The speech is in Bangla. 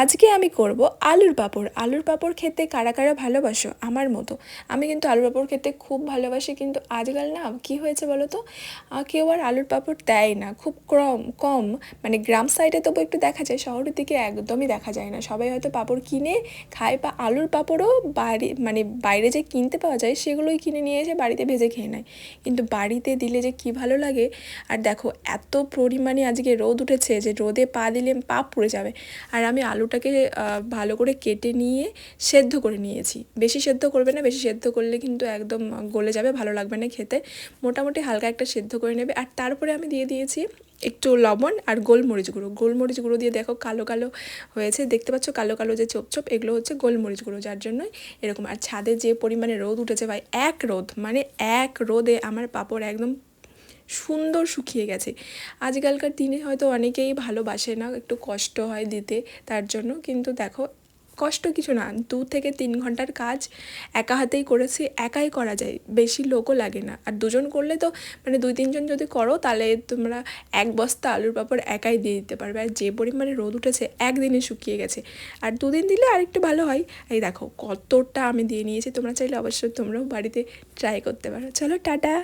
আজকে আমি করব আলুর পাঁপড়। আলুর পাঁপড় খেতে কারা কারা ভালোবাসো আমার মতো? আমি কিন্তু আলুর পাঁপড় খেতে খুব ভালোবাসি, কিন্তু আজকাল না কী হয়েছে বলো তো, কেউ আর আলুর পাঁপড় দেয় না, খুব কম কম। মানে গ্রাম সাইডে তবু একটু দেখা যায়, শহরের দিকে একদমই দেখা যায় না। সবাই হয়তো পাঁপড় কিনে খায়, বা আলুর পাঁপড়ও মানে বাইরে যে কিনতে পাওয়া যায় সেগুলোই কিনে নিয়ে এসে বাড়িতে ভেজে খেয়ে নেয়। কিন্তু বাড়িতে দিলে যে কী ভালো লাগে। আর দেখো এত পরিমাণে আজকে রোদ উঠেছে যে রোদে পা দিলে পা পুড়ে যাবে। আর আমি আলুটাকে ভালো করে কেটে নিয়ে সেদ্ধ করে নিয়েছি। বেশি সেদ্ধ করবে না, বেশি সেদ্ধ করলে কিন্তু একদম গলে যাবে, ভালো লাগবে না খেতে। মোটামুটি হালকা একটা সেদ্ধ করে নেবে। আর তারপরে আমি দিয়ে দিয়েছি একটু লবণ আর গোলমরিচ গুঁড়ো। গোলমরিচ গুঁড়ো দিয়ে দেখো কালো কালো হয়েছে, দেখতে পাচ্ছ কালো কালো যে ছোপ ছোপ, এগুলো হচ্ছে গোলমরিচ গুঁড়ো, যার জন্যই এরকম। আর ছাদে যে পরিমাণে রোদ উঠেছে ভাই, এক রোদে আমার পাঁপড় একদম সুন্দর শুকিয়ে গেছে। আজকালকার দিনে হয়তো অনেকেই ভালোবাসে না, একটু কষ্ট হয় দিতে, তার জন্য। কিন্তু দেখো কষ্ট কিছু না, 2 থেকে 3 ঘন্টার কাজ একা হাতেই করেছি, একাই করা যায়, বেশি লোকও লাগে না। আর দুজন করলে তো মানে 2-3 জন যদি করো তাহলে তোমরা 1 বস্তা আলুর পাঁপড় একাই দিয়ে দিতে পারবে। আর যে পরিমাণে রোদ উঠেছে একদিনে শুকিয়ে গেছে। আর 2 দিন দিলে আরেকটু ভালো হয়। এই দেখো কতটা আমি দিয়ে নিয়েছি, তোমরা চাইলে অবশ্যই তোমরাও বাড়িতে ট্রাই করতে পারো। চলো টাটা।